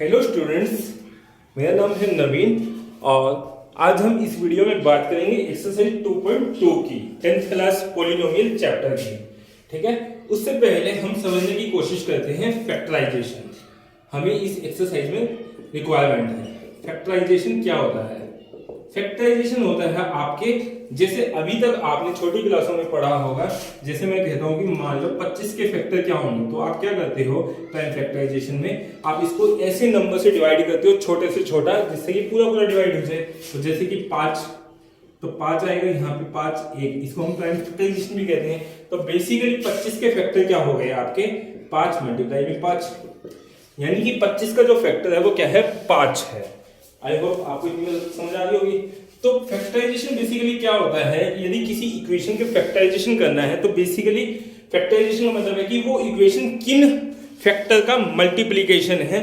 Hello students, मेरा नाम है नवीन और आज हम इस वीडियो में बात करेंगे एक्सरसाइज 2.2 की 10th क्लास पॉलिनोमियल चैप्टर की। ठीक है, उससे पहले हम समझने की कोशिश करते हैं फैक्टराइजेशन। हमें इस एक्सरसाइज में रिक्वायरमेंट है। फैक्टराइजेशन क्या होता है? फैक्टराइजेशन होता है आपके, जैसे अभी तक आपने छोटी क्लासों में पढ़ा होगा, जैसे मैं कहता हूं कि मान लो 25 के फैक्टर क्या होंगे, तो आप क्या करते हो टाइम फैक्टराइजेशन में, आप इसको ऐसे नंबर से डिवाइड करते हो, छोटे से छोटा, जिससे कि पूरा पूरा डिवाइड हो जाए। तो जैसे कि 5, तो 5 आएगा यहाँ पे, 5 1, इसको हम टाइम फैक्टराइजेशन भी कहते हैं। तो बेसिकली 25 के फैक्टर क्या हो गए आपके, 5 मल्टीप्लाई में 5, यानी कि 25 का जो फैक्टर है वो क्या है, 5 है। आई होप आपको इतनी समझ आ रही होगी। तो फैक्टराइजेशन बेसिकली क्या होता है, यदि किसी इक्वेशन के फैक्टराइजेशन करना है तो बेसिकली फैक्टराइजेशन का मतलब है कि वो इक्वेशन किन फैक्टर का मल्टीप्लिकेशन है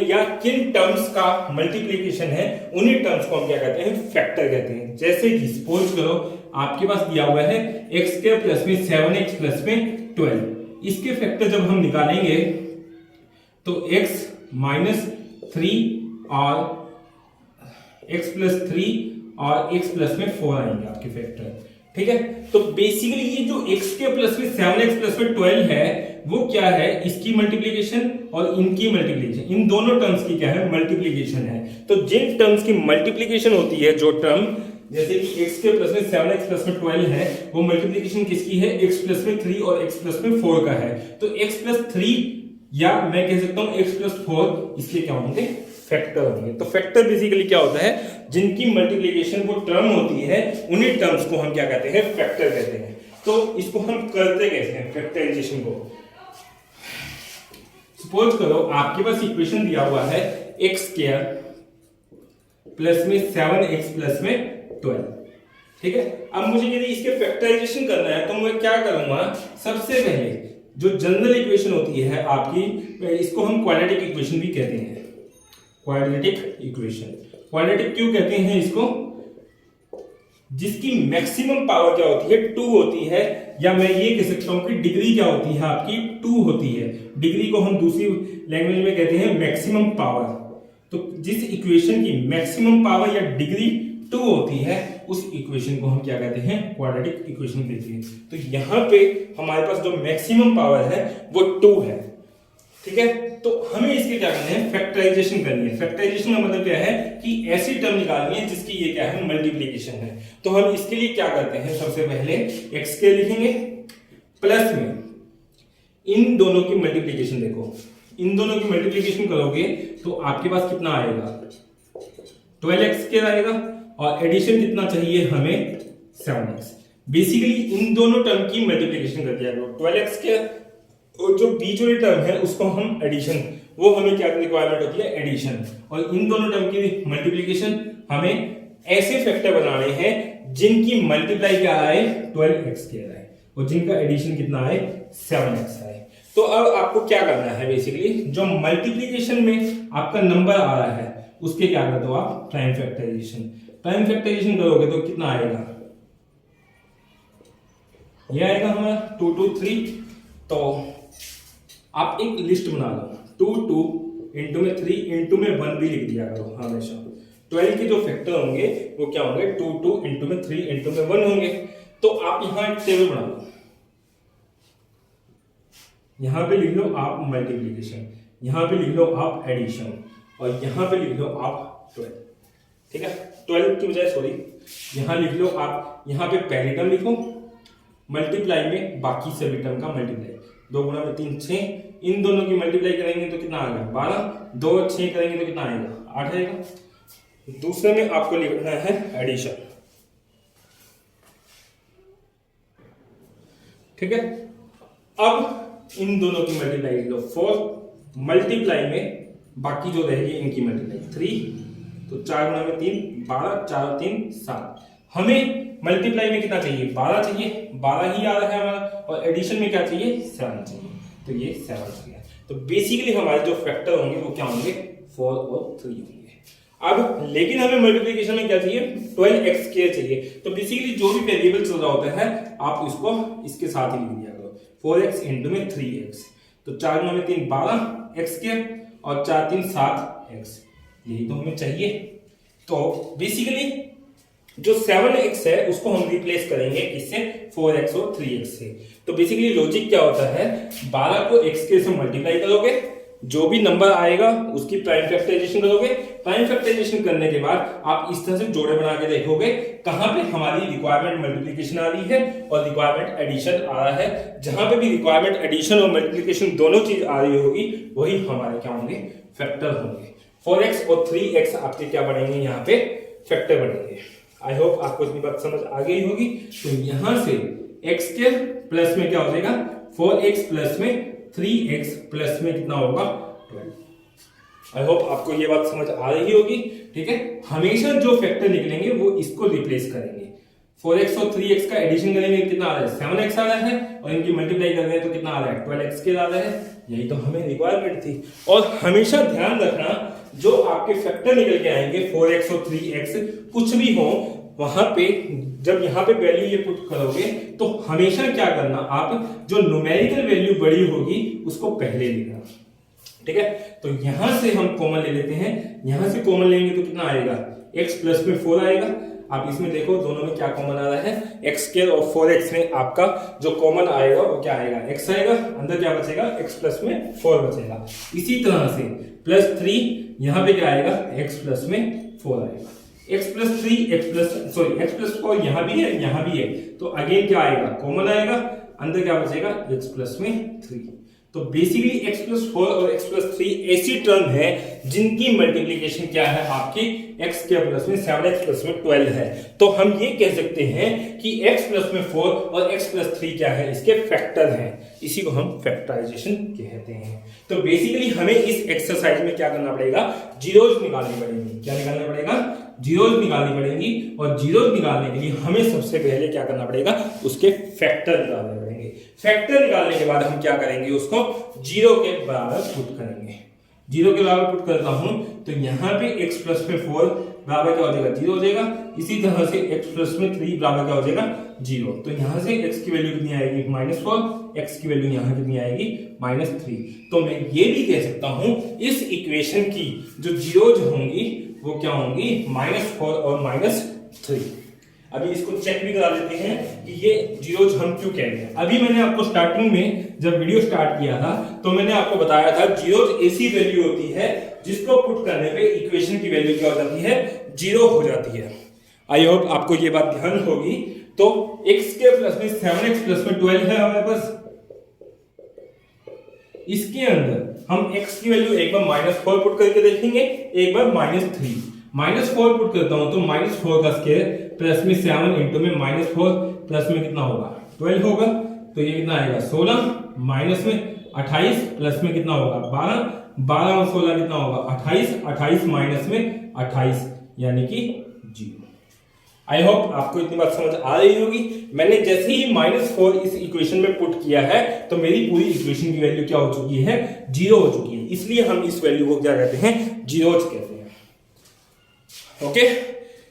या किन टर्म्स का मल्टीप्लिकेशन है, उन्हीं टर्म्स को हम क्या कहते हैं, फैक्टर कहते हैं। जैसे कि सपोज करो आपके पास दिया हुआ है x के प्लस में 7x प्लस में 12, इसके फैक्टर जब हम निकालेंगे तो x माइनस 3 और x प्लस 3 और x प्लस में 4 आएंगे आपके फैक्टर। ठीक है, तो बेसिकली ये जो x के प्लस में 7x प्लस में 12 है वो क्या है, इसकी मल्टीप्लिकेशन और इनकी मल्टीप्लिकेशन, इन दोनों टर्म्स की क्या है, मल्टीप्लिकेशन है। तो जिन टर्म्स की मल्टीप्लिकेशन होती है, जो टर्म जैसे कि x के प्लस में 7x प्लस में 12 है, वो मल्टीप्लिकेशन किसकी है, x प्लस में 3 और x प्लस में 4 का है। तो x प्लस 3 या मैं कह सकता हूं x प्लस 4, इसके क्या होंगे, फैक्टर होंगे। तो फैक्टर बेसिकली क्या होता है, जिनकी मल्टीप्लिकेशन वो टर्म होती है, उन्हीं टर्म्स को हम क्या कहते हैं, फैक्टर कहते हैं। तो इसको हम करते कैसे हैं फैक्टराइजेशन को? सपोज करो आपके पास इक्वेशन दिया हुआ है x स्क्वायर प्लस में 7x प्लस में 12। ठीक है, अब मुझे यदि इसके फैक्टराइजेशन करना है तो मैं क्या करूंगा, सबसे पहले जो जनरल इक्वेशन होती है आपकी, इसको हम क्वाड्रेटिक इक्वेशन भी कहते हैं। क्वाड्रेटिक इक्वेशन, क्वाड्रेटिक क्यों कहते हैं इसको, जिसकी मैक्सिमम पावर क्या होती है, 2 होती है, या मैं ये कह सकता हूं कि डिग्री क्या होती है आपकी, 2 होती है। डिग्री को हम दूसरी लैंग्वेज में कहते हैं मैक्सिमम पावर। तो जिस इक्वेशन की मैक्सिमम पावर या डिग्री 2 होती है, उस इक्वेशन को हम क्या कहते हैं, क्वाड्रेटिक इक्वेशन कहते हैं। तो यहां पे हमारे पास जो मैक्सिमम पावर है वो 2 है। ठीक है, तो हमें इसके क्या करना है, फैक्टराइजेशन करनी है। फैक्टराइजेशन का मतलब क्या है कि ऐसी टर्म निकालनी है जिसकी ये क्या है, मल्टीप्लिकेशन है। तो हम इसके लिए क्या करते हैं, सबसे पहले x के लिखेंगे प्लस में इन दोनों की मल्टीप्लिकेशन। देखो इन दोनों की मल्टीप्लिकेशन करोगे तो आपके पास कितना आएगा, 12x के आएगा, और एडिशन कितना चाहिए हमें, 7x। बेसिकली इन दोनों टर्म की मल्टीप्लिकेशन कर दिया करो, 12x के, और जो बीच वाली टर्म है उसको हम एडिशन, वो हमें क्या रिक्वायरमेंट होती है, एडिशन। और इन दोनों टर्म की मल्टीप्लिकेशन हमें ऐसे फैक्टर बनाने हैं जिनकी मल्टीप्लाई क्या आए, 12x के आए, और जिनका एडिशन कितना आए, 7x आए। तो अब आपको क्या करना है, बेसिकली जो मल्टीप्लिकेशन में आपका नंबर आ रहा है उसके क्या कर दो आप, प्राइम फैक्टराइजेशन। प्राइम फैक्टराइजेशन करोगे तो कितना आएगा, ये आएगा हमारा 2 2 3। तो आप एक लिस्ट बना लो, 2 2 इंटू में 3 इंटू में 1 भी लिख दिया करो हमेशा। 12 के जो फैक्टर होंगे वो क्या होंगे, 2 2 इंटू में 3 इंटू में 1 होंगे। तो आप यहां एक टेबल बना लो, यहां पे लिख लो आप मल्टीप्लिकेशन, यहां पे लिख लो आप एडिशन, और यहां पे लिख लो आप 12। ठीक है, 12 की बजाय सॉरी यहां लिख लो आप, यहां पे पहली टर्म लिखो, मल्टीप्लाई में बाकी सभी टर्म का मल्टीप्लाई, 2 गुणा में 3 6, इन दोनों की मल्टीप्लाई करेंगे तो कितना आएगा, 12, 2 6 करेंगे तो कितना आएगा, 8 आएगा। दूसरे में आपको लिखना है एडिशन। ठीक है, अब इन दोनों की मल्टीप्लाई लिख लो 4, मल्टीप्लाई में बाकी जो रहेगी इनकी मल्टीप्लाई 3, तो 4 गुणा में 3 12, 4 3 7। हमें मल्टीप्लाई में कितना चाहिए, 12 चाहिए, 12 ही आ रहा है हमारा, और एडिशन में क्या चाहिए, 7 चाहिए, तो ये 7 हो गया। तो बेसिकली हमारे जो फैक्टर होंगे वो क्या होंगे, 4 और 3 होंगे। अब लेकिन हमें मल्टीप्लिकेशन में क्या चाहिए, 12x स्क्वायर चाहिए। तो बेसिकली जो भी वेरिएबल चल रहा होता है आप इसको इसके साथ ही लिख दिया करो, 4x इंटू में 3x, तो 4 गुना में 3 12 x स्क्वायर, और 4 3 7x, यही तो हमें चाहिए। तो बेसिकली जो 7x है उसको हम रिप्लेस करेंगे इससे 4x और 3x से। तो बेसिकली लॉजिक क्या होता है, 12 को x के से मल्टीप्लाई करोगे, जो भी नंबर आएगा उसकी प्राइम फैक्टराइजेशन करोगे, प्राइम फैक्टराइजेशन करने के बाद आप इस तरह से जोड़े बना के देखोगे कहां पे हमारी रिक्वायरमेंट मल्टीप्लिकेशन आ रही है और रिक्वायरमेंट एडिशन आ रहा है। जहां पे भी रिक्वायरमेंट एडिशन और मल्टीप्लिकेशन दोनों चीज आ रही होगी वही हमारे क्या होंगे, फैक्टर होंगे। 4x और 3x आपके क्या बनेंगे, यहाँ पे फैक्टर बनेंगे। आई होप आपको इतनी बात समझ आ गई होगी। तो यहां से x के प्लस में क्या हो जाएगा, 4x प्लस में 3x प्लस में कितना होगा, 12। आई होप आपको ये बात समझ आ रही होगी। ठीक है, हमेशा जो फैक्टर निकलेंगे वो इसको रिप्लेस करेंगे। 4x और 3x का एडिशन करेंगे, कितना आ रहा है, 7x आ रहा है, और इनकी मल्टीप्लाई कर रहे हैं तो कितना आ रहा है, 12x के आ रहा है। यही तो हमें रिक्वायरमेंट थी। और हमेशा ध्यान रखना, जो आपके फैक्टर निकल के आएंगे 4x और 3x कुछ भी हो, वहां पे जब यहां पे वैल्यू ये पुट करोगे तो हमेशा क्या करना, आप जो न्यूमेरिकल वैल्यू बड़ी होगी उसको पहले लेना। ठीक है, तो यहां से हम कॉमन ले लेते हैं, यहां से कॉमन लेंगे तो कितना आएगा, x प्लस में 4 आएगा। आप इसमें देखो दोनों में क्या कॉमन आ रहा है, x स्क्वायर और 4x में आपका जो कॉमन आएगा वो क्या आएगा, x आएगा, अंदर क्या बचेगा, x प्लस में 4 बचेगा। इसी तरह से प्लस 3 यहाँ पे क्या आएगा, x प्लस में 4 आएगा, x प्लस 3 x प्लस 4 यहाँ भी है, यहाँ भी है, तो अगेन क्या आएगा, कॉमन आएगा, अंदर क्या बचेगा, x प्लस में 3। तो बेसिकली x प्लस 4 और x प्लस 3 ऐसी टर्म है जिनकी मल्टीप्लीकेशन क्या है आपकी x के प्लस में 7x प्लस में 12 है। तो हम ये कह सकते हैं कि x प्लस में 4 और x प्लस 3 क्या है, इसके फैक्टर हैं, इसी को हम फैक्टराइजेशन कहते हैं। तो बेसिकली हमें इस एक्सरसाइज में क्या करना पड़ेगा, जीरोज निकालनी पड़ेगी। क्या निकालना पड़ेगा, जीरोज निकालनी पड़ेंगी, और जीरोज निकालने के लिए हमें सबसे पहले क्या करना पड़ेगा, उसके फैक्टर निकालने पड़ेंगे। फैक्टर निकालने के बाद हम क्या करेंगे, उसको जीरो के बराबर पुट करेंगे। जीरो के बराबर पुट करता हूं तो यहाँ पे x प्लस में 4 बराबर क्या हो जाएगा, 0 हो जाएगा। इसी तरह से x प्लस में 3 बराबर क्या हो जाएगा, 0। तो यहाँ से x की वैल्यू कितनी आएगी, -4, x की वैल्यू यहाँ कितनी आएगी, -3। तो मैं ये भी कह सकता हूं इस इक्वेशन की जो जीरोज होंगी वो क्या होंगी, -4 और -3। अभी इसको चेक भी करा लेते हैं कि ये जीरोज हम क्यों कह रहे हैं। अभी मैंने आपको स्टार्टिंग में जब वीडियो स्टार्ट किया था तो मैंने आपको बताया था जीरोज ऐसी वैल्यू होती है जिसको पुट करने पे इक्वेशन की वैल्यू क्या हो जाती है, 0 हो जाती है। आई होप आपको ये बात ध्यान होगी। तो x के प्लस में 7x प्लस में 12 है हमारे पास, इसके अंदर हम x की वैल्यू एक बार -4 पुट करके देखेंगे, एक बार -3। -4 पुट करता हूं तो -4 का स्क्वायर प्लस में 7 इंटू में -4 प्लस में कितना होगा, 12 होगा। तो ये कितना आएगा, 16 माइनस में 28 प्लस में कितना होगा, 12, 12 और 16 कितना होगा, 28, 28 माइनस में 28 यानी कि 0। आई होप आपको इतनी बात समझ आ रही होगी। मैंने जैसे ही -4 इस इक्वेशन में पुट किया है तो मेरी पूरी इक्वेशन की वैल्यू क्या हो चुकी है, 0 हो चुकी है। इसलिए हम इस वैल्यू को क्या कहते हैं, जीरोज कहते हैं। ओके,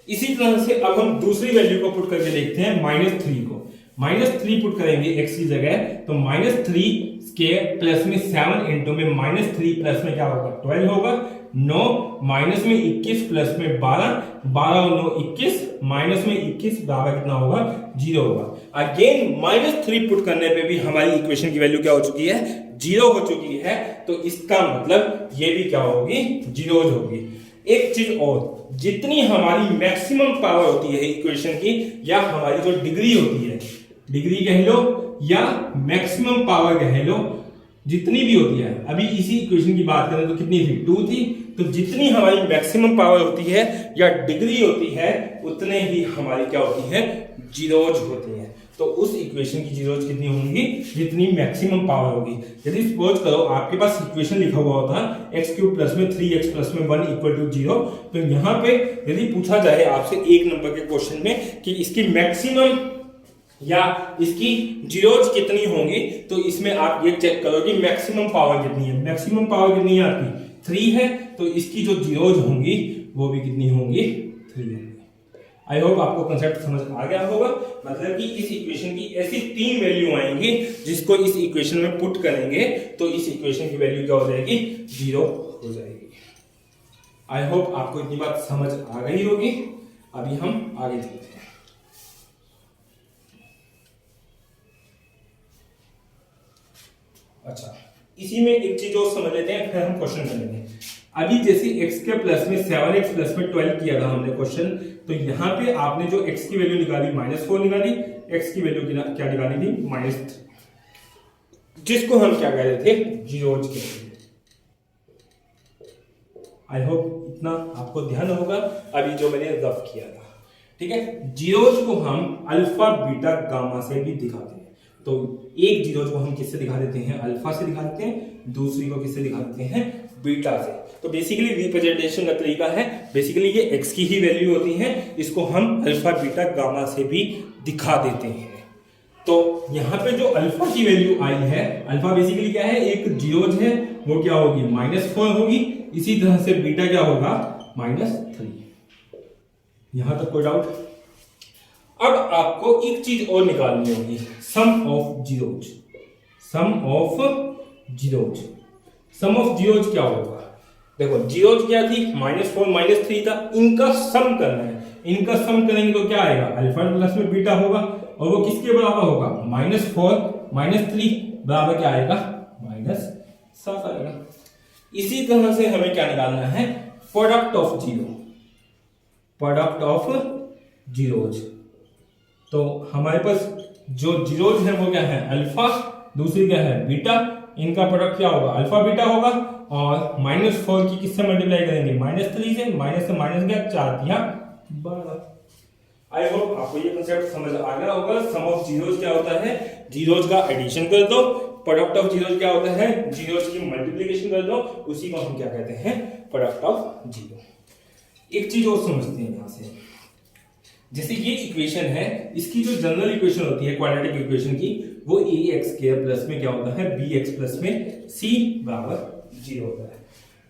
इसी तरह से अब हम दूसरी वैल्यू को पुट करके देखते हैं, -3 को। -3 पुट करेंगे x की जगह, तो -3 स्क्वायर प्लस में 7 इंटू में -3 प्लस में क्या होगा, 12 होगा। 9 माइनस में 21 प्लस में 12, 12 और 9 21, माइनस में 21 बराबर कितना होगा, 0 होगा। अगेन -3 पुट करने पे भी हमारी इक्वेशन की वैल्यू क्या हो चुकी है, 0 हो चुकी है। तो इसका मतलब ये भी क्या होगी, जीरोज होगी। एक चीज और, जितनी हमारी मैक्सिमम पावर होती है इक्वेशन की, या हमारी जो डिग्री होती है, डिग्री कह लो या मैक्सिमम पावर कह लो, जितनी भी होती है, अभी इसी इक्वेशन की बात करें तो कितनी थी, 2 थी। तो जितनी हमारी मैक्सिमम पावर होती है या डिग्री होती है, उतने ही हमारी क्या होती है, जीरोज होती है। तो उस इक्वेशन की जीरोज कितनी होंगी, जितनी मैक्सिमम पावर होगी। यदि सपोज करो आपके पास इक्वेशन लिखा हुआ होता x³ प्लस में 3x प्लस में 1 इक्वल टू 0, तो यहाँ पे यदि पूछा जाए आपसे एक नंबर के क्वेश्चन में कि इसकी मैक्सिमम या इसकी जीरोज कितनी होंगी, तो इसमें आप ये चेक करो कि मैक्सिमम पावर कितनी है। मैक्सिमम पावर कितनी है आपकी, 3 है, तो इसकी जो जीरोज होंगी वो भी कितनी होंगी, 3 होंगी। आई होप आपको कंसेप्ट समझ आ गया होगा। मतलब कि इस इक्वेशन की ऐसी 3 वैल्यू आएंगी जिसको इस इक्वेशन में पुट करेंगे तो इस इक्वेशन की वैल्यू क्या हो जाएगी, 0 हो जाएगी। आई होप आपको इतनी बात समझ आ गई होगी। अभी हम आगे चलते हैं। अच्छा, इसी में एक चीज और समझ लेते हैं, फिर हम क्वेश्चन करेंगे। अभी जैसे x के प्लस में 7x प्लस में 12 किया था हमने क्वेश्चन, तो यहाँ पे आपने जो x की वैल्यू निकाली -4 निकाली, x की वैल्यू क्या निकाली थी -3, जिसको हम क्या कह रहे थे, जीरोज कहते थे। आई होप इतना आपको ध्यान होगा अभी जो मैंने रफ किया था। ठीक है, जीरोज को हम अल्फा बीटा गामा से भी दिखाते हैं। तो एक जीरोज को हम किससे दिखा देते हैं, अल्फा से दिखा देते हैं, दूसरी को किससे दिखा देते हैं, बीटा से। तो बेसिकली रिप्रेजेंटेशन का तरीका है, बेसिकली ये x की ही वैल्यू होती है, इसको हम अल्फा बीटा गामा से भी दिखा देते हैं। तो यहाँ पे जो अल्फा की वैल्यू आई है, अल्फा बेसिकली क्या है, एक जीरोज है, वो क्या होगी -4 होगी। इसी तरह से बीटा क्या होगा -3। यहां तक कोई डाउट? अब आपको एक चीज और निकालनी होगी, sum of zeros. Sum of zeros, sum of zeros क्या होगा? देखो जीरोज क्या थी, -4 -3 था, इनका सम करना है। इनका सम करेंगे तो क्या आएगा, अल्फा प्लस में बीटा होगा, और वो किसके बराबर होगा, -4 -3 बराबर क्या आएगा, -7 आएगा। इसी तरह से हमें क्या निकालना है, product of zero, product of zeros. तो हमारे पास जो जीरोज है वो क्या है, अल्फा, दूसरी क्या है बीटा, इनका प्रोडक्ट क्या होगा, अल्फा बीटा होगा। और -4 की किससे मल्टीप्लाई करेंगे, -3 से, माइनस से माइनस गया, 4 दिया 12। आई होप आपको ये कंसेप्ट समझ आ गया होगा। सम ऑफ जीरोज क्या होता है, जीरोज का एडिशन कर दो, प्रोडक्ट ऑफ जीरोज क्या होता है, जीरोज की मल्टीप्लिकेशन कर दो, उसी को हम क्या कहते हैं, प्रोडक्ट ऑफ जीरो। एक चीज और समझते हैं यहां से, जैसे ये इक्वेशन है, इसकी जो जनरल इक्वेशन होती है क्वाड्रेटिक इक्वेशन की, वो ax² प्लस में क्या होता है, bx प्लस में c बराबर 0 होता है।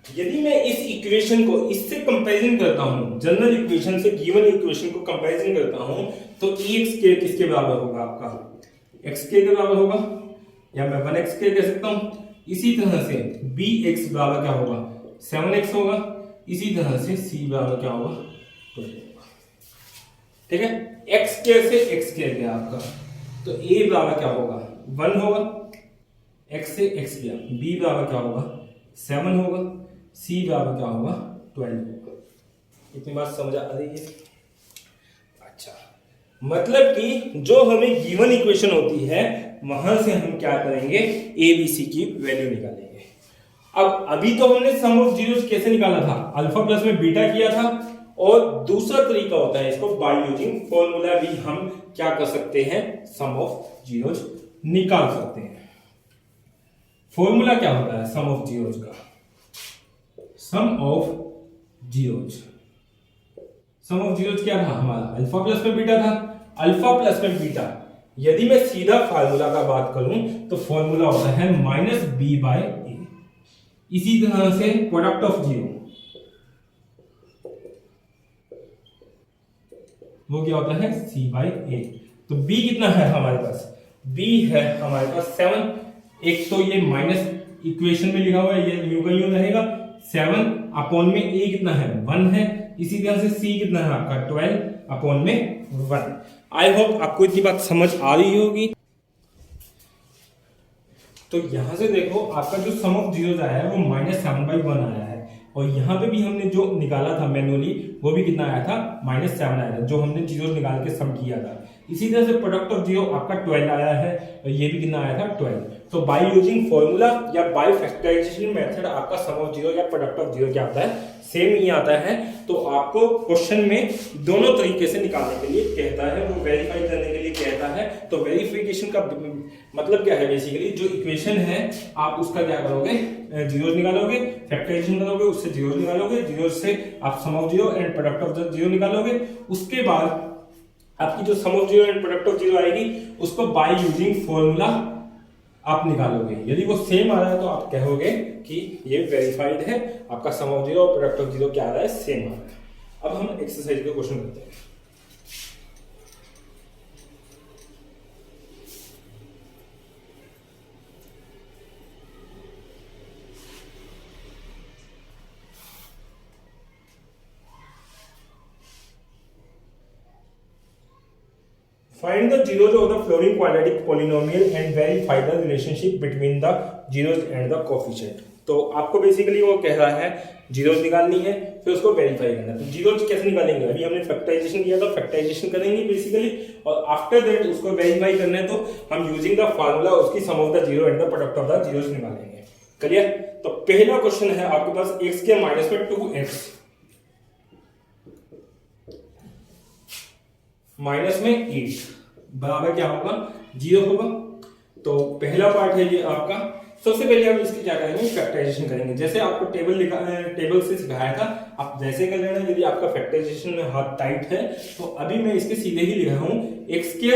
यदि मैं इस इक्वेशन को इससे कंपैरिजन करता हूं, जनरल इक्वेशन से गिवन इक्वेशन को कंपैरिजन करता हूं, तो ax² किसके बराबर होगा, आपका x के बराबर होगा, या मैं 1x² कह सकता हूं। इसी तरह से bx बराबर क्या होगा, 7x होगा। इसी तरह से c बराबर क्या होगा, 12 होगा। ठीक है, x² से x² गया आपका, तो a बराबर क्या होगा, 1 होगा, x से x गया, b बराबर क्या होगा, 7 होगा, c बराबर क्या होगा, 12 होगा। इतनी बात समझ आ रही है? अच्छा, मतलब कि जो हमें गिवन इक्वेशन होती है, वहां से हम क्या करेंगे, a b c की वैल्यू निकालेंगे। अब अभी तो हमने सम ऑफ जीरोस कैसे निकाला था, अल्फा प्लस में बीटा किया था, और दूसरा तरीका होता है, इसको बाय यूजिंग फॉर्मूला भी हम क्या कर सकते हैं, सम ऑफ जीरोज निकाल सकते हैं। फॉर्मूला क्या होता है सम ऑफ जीरोज का, sum of zeros, sum of zeros क्या था हमारा, अल्फा प्लस में बीटा था। अल्फा प्लस में बीटा, यदि मैं सीधा फार्मूला का बात करूं तो फॉर्मूला होता है -b/a। इसी तरह से प्रोडक्ट ऑफ जीरो, वो क्या होता है, c/a। तो b कितना है हमारे पास, b है हमारे पास 7। एक तो ये माइनस इक्वेशन में लिखा हुआ है, ये यूं का यूं रहेगा, 7 अपॉन में a कितना है, 1 है। इसी तरह से c कितना है आपका, 12 अपॉन में 1। आई होप आपको इतनी बात समझ आ रही होगी। तो यहां से देखो आपका जो सम ऑफ जीरोज आया है वो -7/1 आया है, और यहाँ पे भी हमने जो निकाला था मैनुअली, वो भी कितना आया था, -7 आया था, जो हमने जीरो निकाल के सम किया था। इसी तरह से प्रोडक्ट ऑफ जीरो आपका 12 आया है, और ये भी कितना आया था, 12। तो बाय यूजिंग फॉर्मूला या बाय फैक्टराइजेशन मेथड आपका सम ऑफ जीरो या प्रोडक्ट ऑफ जीरो क्या आता है, सेम ही आता है। तो आपको क्वेश्चन में दोनों तरीके से निकालने के लिए कहता है, वो वेरीफाई करने के लिए कहता है। तो वेरिफिकेशन का मतलब क्या है, बेसिकली जो इक्वेशन है आप उसका क्या करोगे, जीरोज निकालोगे, फैक्टराइजेशन करोगे, उससे जीरोज निकालोगे, जीरोज से आप sum of zero and product of zero निकालोगे। उसके बाद आपकी जो sum of zero and product of zero आएगी, उसको बाय यूजिंग फॉर्मूला आप निकालोगे। यदि वो सेम आ रहा है तो आप कहोगे कि ये वेरीफाइड है, आपका सम ऑफ जीरो और प्रोडक्ट ऑफ जीरो क्या आ रहा है, सेम आ रहा है। अब हम एक्सरसाइज का क्वेश्चन करते हैं। Find the zeros of the following quadratic polynomial and verify the relationship between the zeros and the coefficient। तो आपको बेसिकली वो कह रहा है जीरोज निकालनी है, फिर उसको वेरीफाई करना है। तो जीरोज कैसे निकालेंगे, अभी हमने फैक्टराइजेशन किया था, फैक्टराइजेशन करेंगे बेसिकली, और आफ्टर दैट उसको वेरीफाई करना है तो हम यूजिंग द फार्मूला उसकी sum of the zero and the product of the zeros निकालेंगे। क्लियर? तो पहला क्वेश्चन है आपके पास x के माइनस में 2x माइनस में 8 बराबर क्या होगा, 0 होगा। तो पहला पार्ट है ये आपका। सबसे पहले हम इसकी क्या करेंगे, फैक्टराइजेशन करेंगे। जैसे आपको टेबल से सिखाया था, आप वैसे कर लेना। यदि आपका फैक्टराइजेशन में हाथ टाइट है तो अभी मैं इसके सीधे ही लिख रहा हूं। x के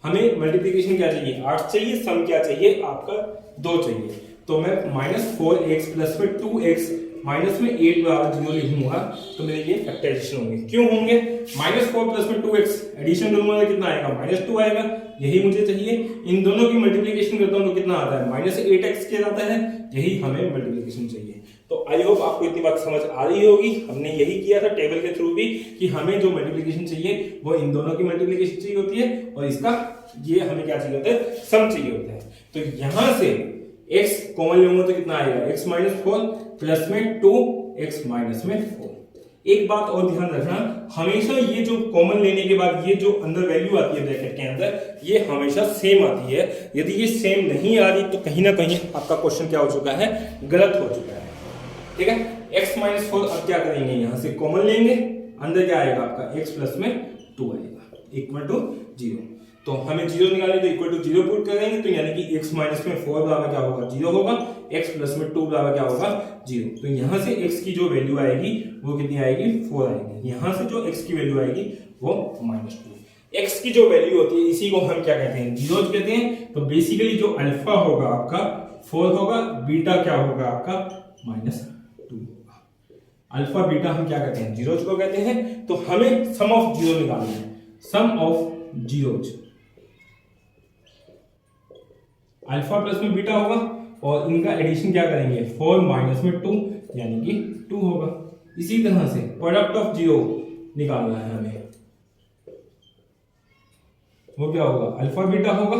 हमें मल्टीप्लीकेशन क्या चाहिए, 8 चाहिए, सम क्या चाहिए आपका 2 चाहिए। तो मैं -4x प्लस में 2x माइनस में 8 बराबर 0 लिखूंगा तो मेरे ये फैक्टराइजेशन होंगे। क्यों होंगे, -4 प्लस में 2x एडिशन करूंगा तो कितना आएगा, -2 आएगा, यही मुझे चाहिए। इन दोनों की मल्टीप्लिकेशन करता हूं तो कितना आता है, -8x के आता है, यही हमें मल्टीप्लिकेशन चाहिए। तो आई होप आपको इतनी बात समझ आ रही होगी। हमने यही किया था टेबल के थ्रू भी कि हमें जो मल्टीप्लिकेशन चाहिए वो इन दोनों की मल्टीप्लिकेशन चाहिए होती है और इसका ये हमें क्या चाहिए होता है, सम चाहिए होता है। तो यहां से x कॉमन लूंगा तो कितना आएगा, x माइनस 4 प्लस में 2x माइनस में 4। एक बात और ध्यान रखना, हमेशा ये जो कॉमन लेने के बाद ये जो अंदर वैल्यू आती है ब्रैकेट के अंदर, ये हमेशा सेम आती है। यदि ये सेम नहीं आ रही तो कहीं ना कहीं आपका क्वेश्चन क्या हो चुका है, गलत हो चुका है। ठीक है, x माइनस 4 अब क्या करेंगे, यहां से कॉमन लेंगे, अंदर क्या आएगा आपका x प्लस में 2 आएगा इक्वल टू 0। तो हमें 0 निकालने तो इक्वल टू 0 पुट करेंगे, तो यानी कि x माइनस में 4 बराबर क्या होगा, 0 होगा, x प्लस में 2 बराबर क्या होगा, 0। तो यहां से x की जो वैल्यू आएगी वो कितनी आएगी, 4 आएगी। यहां से जो x की वैल्यू आएगी वो -2। x की जो वैल्यू होती है इसी को हम क्या कहते हैं, जीरोज कहते हैं। तो बेसिकली जो अल्फा होगा आपका 4 होगा, बीटा क्या होगा आपका -2 होगा। अल्फा बीटा हम क्या कहते हैं, जीरोज को कहते हैं। तो हमें सम ऑफ जीरो निकालना है, सम ऑफ जीरोज। अल्फा प्लस में बीटा होगा और इनका एडिशन क्या करेंगे, 4 माइनस में 2 यानी कि 2 होगा। इसी तरह से प्रोडक्ट ऑफ जीरो निकालना है हमें, वो क्या होगा, अल्फा बीटा होगा।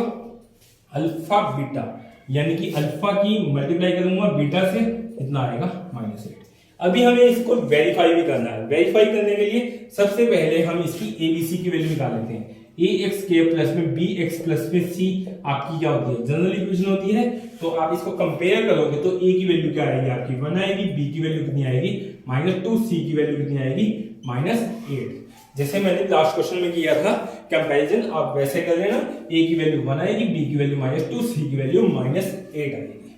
अल्फा बीटा यानी कि अल्फा की मल्टीप्लाई करूंगा बीटा से, इतना आएगा -8। अभी हमें इसको वेरीफाई भी करना है। वेरीफाई करने के लिए सबसे पहले हम इसकी एबीसी की वैल्यू निकाल लेते हैं। ax के प्लस में bx प्लस में c आपकी क्या होती है, जनरल इक्वेशन होती है। तो आप इसको कंपेयर करोगे तो a की वैल्यू क्या आएगी आपकी 1 आएगी, b की वैल्यू कितनी आएगी -2, c की वैल्यू कितनी आएगी -8। जैसे मैंने लास्ट क्वेश्चन में किया था कंपैरिजन, आप वैसे कर लेना। a की वैल्यू 1 आएगी, b की वैल्यू -2, c की वैल्यू -8 आएगी।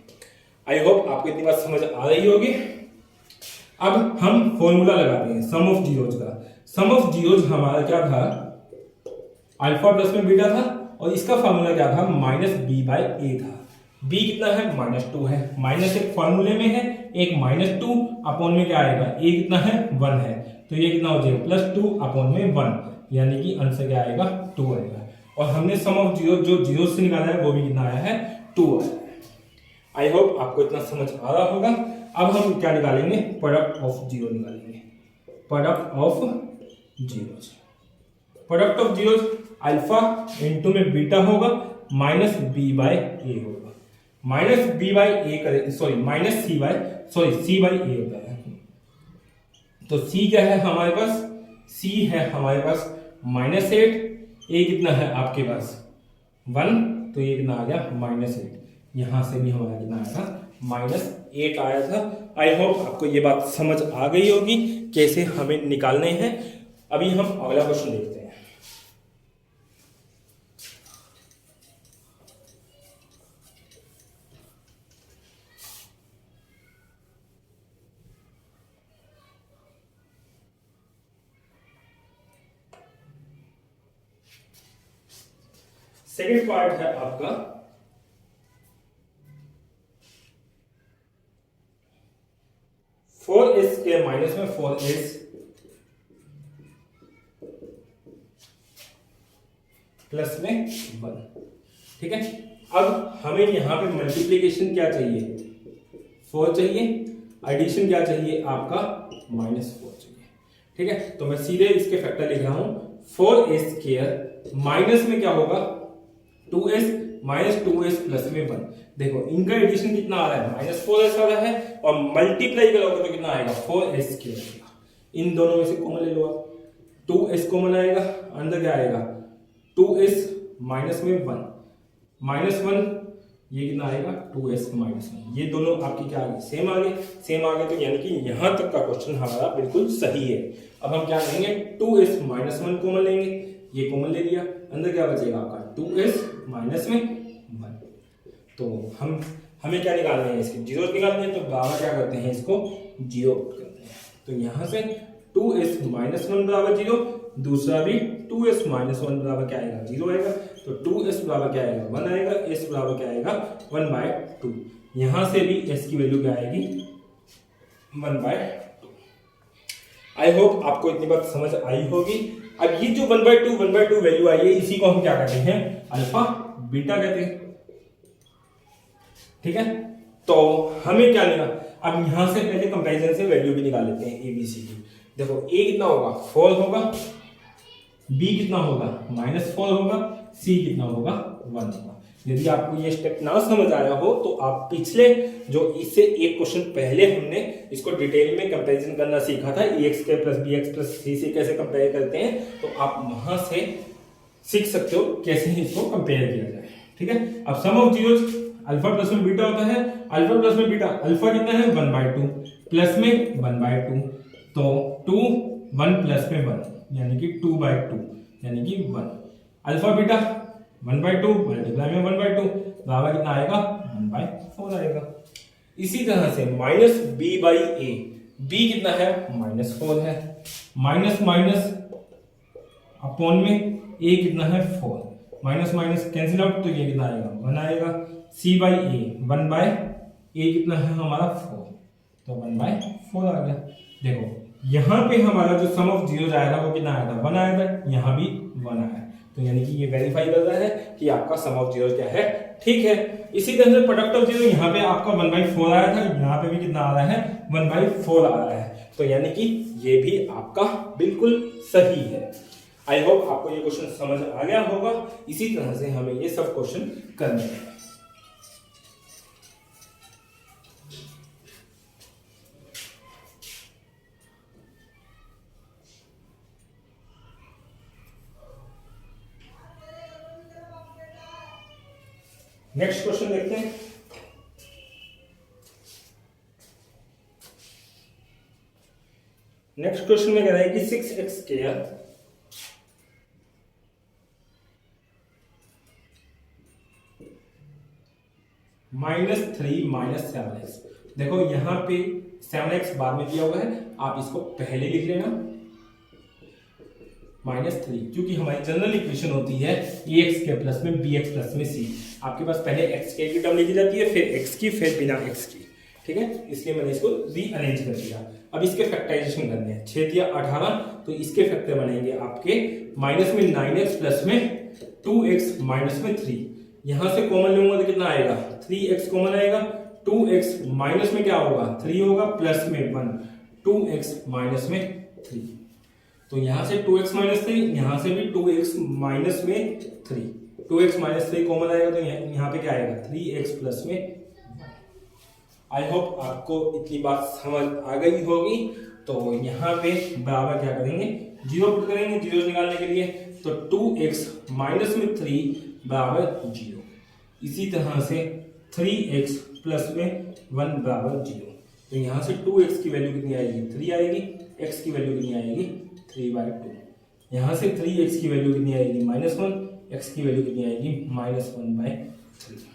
आई होप आपको इतनी बात समझ आ रही होगी। अब हम फॉर्मूला लगाते हैं सम ऑफ जीरोज का। सम ऑफ जीरोज हमारा क्या था, अल्फा प्लस में बीटा था और इसका फार्मूला क्या था, -b/a था। b कितना है, -2 है, माइनस एक फार्मूले में है, एक -2 अपॉन में क्या आएगा, a कितना है 1 है, तो ये कितना हो जाएगा +2 अपॉन में 1, यानी कि आंसर क्या आएगा 2 आएगा। और हमने सम ऑफ जीरो जो जीरो से निकाला है वो भी कितना आया है, 2 आया है। आई होप आपको इतना समझ आ रहा होगा। अब हम क्या निकालेंगे, प्रोडक्ट ऑफ जीरो निकालेंगे। Product of zeros, product of zeros alpha into में बीटा होगा, -b/a होगा। -b/a करें, सॉरी c/a होता है। तो c क्या है हमारे पास, c है हमारे पास -8, a कितना है आपके पास 1, तो ये कितना आ गया -8। यहां से भी हमारा कितना आया था, -8 आया था। आई होप आपको ये बात समझ आ गई होगी कैसे हमें निकालने हैं। अभी हम अगला क्वेश्चन देखते हैं। सेकेंड पार्ट है आपका (4s) के माइनस में 4s प्लस में 1। ठीक है, अब हमें यहां पे मल्टीप्लीकेशन क्या चाहिए, 4 चाहिए, एडिशन क्या चाहिए आपका -4 चाहिए। ठीक है, तो मैं सीधे इसके फैक्टर लिख रहा हूं, 4s² माइनस में क्या होगा 2s माइनस 2s प्लस में 1। देखो इनका एडिशन कितना आ रहा है -4s आ रहा है और मल्टीप्लाई करोगे तो कितना आएगा 4s के आएगा। इन दोनों में से कॉमन ले लो आप 2s कॉमन आएगा, अंदर क्या आएगा 2s माइनस में 1 -1 ये कितना आएगा 2s -1। ये दोनों आपकी क्या आ गई सेम आ गए, सेम आ गए तो यानी कि यहां तक का क्वेश्चन हमारा बिल्कुल सही है। अब हम क्या करेंगे 2s -1 कॉमन लेंगे, ये कॉमन ले लिया, अंदर क्या बचेगा आपका 2s माइनस में 1। तो हमें क्या निकालना है इसके जीरो निकालने हैं, तो बराबर क्या करते हैं इसको जीरो करते हैं। तो यहां से 2s -1 बराबर जीरो, दूसरा भी 2s -1 बराबर क्या आएगा जीरो आएगा। तो 2s बराबर क्या आएगा 1 आएगा, s बराबर क्या आएगा 1/2। यहां से भी s की वैल्यू क्या आएगी 1/2। आई होप आपको इतनी बात समझ आई होगी। अब ये जो 1/2 वैल्यू आई है इसी को हम क्या कहते हैं अल्फा बीटा कहते हैं, ठीक है। तो हमें क्या लेना, अब यहां से पहले कंपैरिजन से वैल्यू भी निकाल लेते हैं एबीसी की। देखो a कितना होगा 4 होगा, b कितना होगा -4 होगा, c कितना होगा 1 होगा। यदि आपको ये स्टेप ना समझ आया हो तो आप पिछले जो इससे एक क्वेश्चन पहले हमने इसको डिटेल में कंपैरिजन करना सीखा था ax² + bx + c से कैसे कंपेयर करते हैं, तो आप वहां से सीख सकते हो कैसे इसको कंपेयर किया जाए, ठीक है। अब सम ऑफ जीरोस अल्फा प्लस में बीटा होता है, अल्फा प्लस में बीटा, अल्फा कितना है 1/2 प्लस में 1/2, तो 2 1 प्लस में 1 यानी कि 2/2 यानी कि 1। अल्फा बीटा 1/2 मल्टीप्लाई में 1/2 बराबर कितना आएगा 1/4 आएगा। इसी तरह से -b/a, b कितना है -4 है, माइनस माइनस अपॉन में a कितना है 4, माइनस माइनस कैंसिल आउट तो ये कितना आएगा 1 आएगा। c/a 1/a कितना है हमारा 4, तो 1/4 आ गया। देखो यहां पे हमारा जो सम ऑफ जीरोस आया था वो कितना आया था 1 आया था, यहां भी 1 आया, तो यानी कि ये वेरीफाई कर रहा है कि आपका सम ऑफ जीरोस क्या है ठीक है। इसी तरह से प्रोडक्ट ऑफ जीरो यहाँ पे आपका 1/4 आया था, यहाँ पे भी कितना आ रहा है 1/4 आ रहा है, तो यानी कि ये भी आपका बिल्कुल सही है। आई होप आपको ये क्वेश्चन समझ आ गया होगा। इसी तरह से हमें ये सब क्वेश्चन करने हैं। नेक्स्ट क्वेश्चन देखते हैं। नेक्स्ट क्वेश्चन में कह रहा है कि 6x² -3 - 7x। देखो यहां पे 7x बाद में दिया हुआ है, आप इसको पहले लिख लेना -3, क्योंकि हमारी जनरल इक्वेशन होती है ax के प्लस में bx प्लस में c। आपके पास पहले x के की टर्म लिखी जाती है, फिर x की, फिर बिना x की, ठीक है। इसलिए मैंने इसको रीअरेंज कर दिया। अब इसके फैक्टराइजेशन करने हैं, 6 × 18, तो इसके फैक्टर बनेंगे आपके माइनस में 9x प्लस में 2x माइनस में 3। यहां से कॉमन लूंगा तो कितना आएगा 3x कॉमन आएगा, 2x माइनस में क्या होगा 3 होगा, प्लस में 1 2x माइनस में 3। तो यहां से 2x माइनस 3, यहां से भी 2x माइनस में 3, 2x माइनस 3 कॉमन आएगा, तो यहां पे क्या आएगा 3x प्लस में 1। आई होप आपको इतनी बात समझ आ गई होगी। तो यहां पे बराबर क्या करेंगे जीरो पुट करेंगे जीरो निकालने के लिए, तो 2x माइनस में 3 बराबर 0। इसी तरह से 3x प्लस में 1 बराबर 0। तो यहां से 2x की वैल्यू कितनी आएगी 3 आएगी, x की वैल्यू कितनी आएगी 3/2। यहां से 3x की वैल्यू कितनी आएगी -1, x की वैल्यू कितनी आएगी -1/3।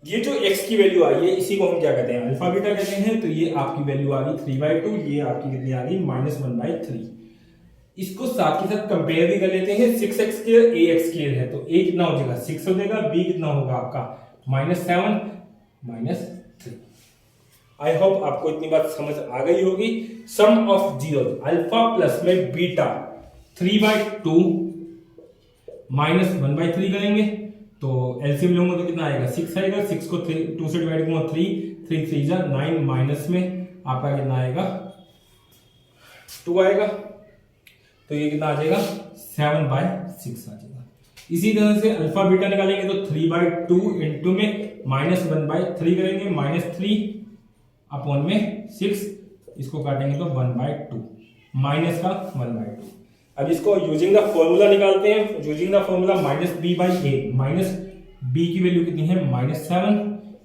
ये जो x की वैल्यू आई है इसी को हम क्या कहते हैं अल्फा बीटा कहते हैं। तो ये आपकी वैल्यू आ गई 3/2, ये आपकी कितनी आ गई -1/3। इसको साथ के साथ कंपेयर भी कर लेते हैं, 6x² ax² है, तो a कितना हो जाएगा 6 हो जाएगा, b कितना होगा आपका -7 -3। आई होप आपको इतनी बात समझ आ गई होगी। Sum of zero alpha plus में बीटा 3/2 -1/3 करेंगे, तो एलसीएम लूंगा तो कितना आएगा 6 आएगा, 6 को 2 से डिवाइड करूंगा 3 3 जा 9 माइनस में आपका कितना आएगा 2 आएगा। तो ये कितना आ जाएगा 7/6 आ जाएगा। इसी तरह से अल्फा बीटा निकालेंगे तो 3/2 इंटू में -1/3 करेंगे, -3/6, इसको काटेंगे तो 1/2 माइनस का 1/2। अब इसको यूजिंग द फॉर्मूला निकालते हैं। Using the formula -b/a, minus b की वैल्यू कितनी है -7,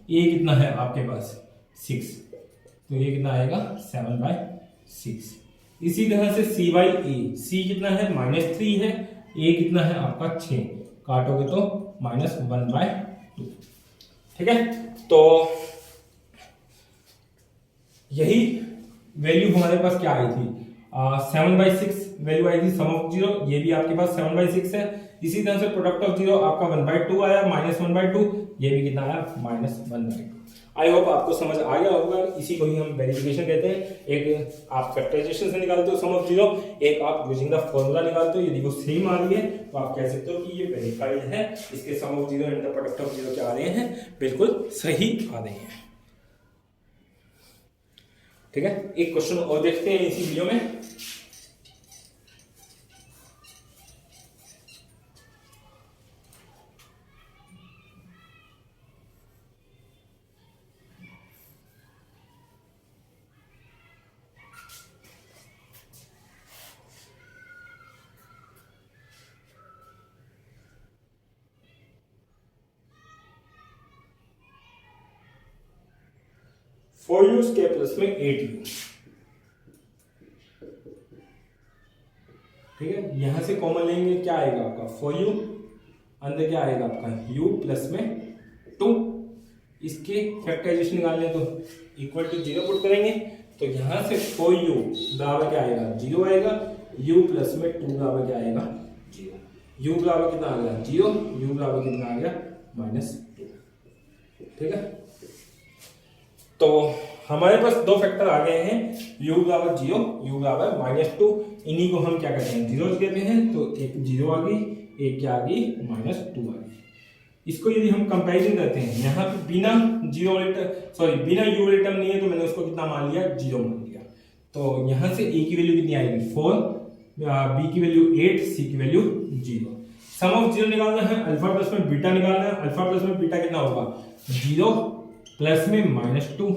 a कितना है आपके पास 6, तो ये कितना आएगा 7/6। इसी तरह से c/a, c कितना है -3 है, a कितना है आपका 6, काटोगे तो -1/2। ठीक है, तो यही वैल्यू हमारे पास क्या आई थी, 7/6 वैल्यू आई थी सम ऑफ जीरो, ये भी आपके पास 7/6 है। इसी तरह से प्रोडक्ट ऑफ जीरो आपका 1/2 आया, -1/2, ये भी कितना आया -1/2। आई होप आपको समझ आ गया होगा। इसी को ही हम वेरिफिकेशन कहते हैं। एक आप फैक्टराइजेशन से निकालते हो सम ऑफ जीरो, एक आप यूजिंग द फॉर्मूला निकालते हो। यदि वो सेम आ रही है तो आप कह सकते हो कि ये वेरीफाइड है, इसके sum of zero and the product of zero क्या आ रहे हैं, बिल्कुल सही आ रहे हैं। ठीक है, एक क्वेश्चन और देखते हैं इसी वीडियो में। फोर यू के प्लस में 8u, ठीक है, यहां से कॉमन लेंगे, क्या आएगा आपका 4u, अंदर क्या आएगा आपका u प्लस में 2, इसके फैक्टराइजेशन निकालने तो इक्वल टू 0 पुट करेंगे, तो यहां से 4u बराबर क्या आएगा 0 आएगा, u प्लस में 2 बराबर क्या आएगा 0, u बराबर कितना आ गया 0, u बराबर कितना आ गया -2। ठीक है, तो हमारे पास दो फैक्टर आ गए हैं, u बराबर 0, u बराबर -2, इन्हीं को हम क्या कहते हैं जीरो कहते हैं। तो एक 0 आ गई, एक क्या आ गई -2 आ गई। इसको यदि हम कंपैरिजन करते हैं, यहाँ पे बिना बिना u वाले टर्म नहीं है, तो मैंने उसको कितना मान लिया 0 मान लिया। तो यहाँ से a की वैल्यू कितनी आएगी 4, b की वैल्यू 8, c की वैल्यू 0। सम ऑफ जीरो निकालना है, अल्फा प्लस में बीटा निकालना है। अल्फा प्लस में बीटा कितना होगा 0 प्लस में -2,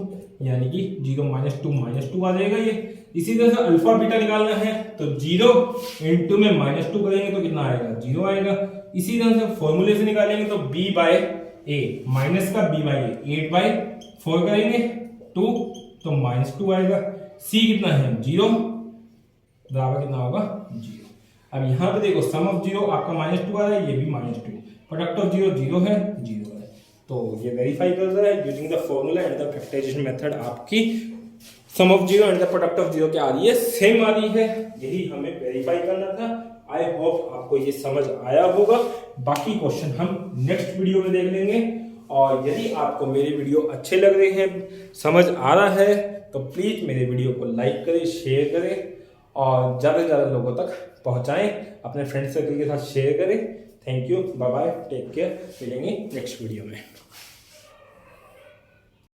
यानी कि 0 -2 आ जाएगा ये। इसी तरह से अल्फा बीटा निकालना है, तो 0 इंटू में -2 करेंगे तो कितना आएगा 0 आएगा। इसी तरह से फॉर्मूले से निकालेंगे तो b/a, माइनस का b/a 8/4 करेंगे 2, तो -2 आएगा। c कितना है 0, बराबर कितना होगा 0। अब यहाँ पे देखो सम ऑफ जीरो आपका -2 आ रहा है, ये भी -2, प्रोडक्ट ऑफ जीरो 0 है 0 है, तो ये वेरीफाई कर रहा है using the formula and the factorization method. आपकी sum of zero and the product of zero क्या आ रही है, सेम आ रही है, यही हमें वेरीफाई करना था। आई होप आपको ये समझ आया होगा। बाकी क्वेश्चन हम नेक्स्ट वीडियो में देख लेंगे। और यदि आपको मेरे वीडियो अच्छे लग रहे हैं, समझ आ रहा है, तो प्लीज मेरे वीडियो को लाइक करें, शेयर करें और ज़्यादा से ज़्यादा लोगों तक पहुंचाएं, अपने फ्रेंड सर्कल के साथ शेयर करें। Thank you, bye bye, take care, मिलेंगे नेक्स्ट वीडियो में।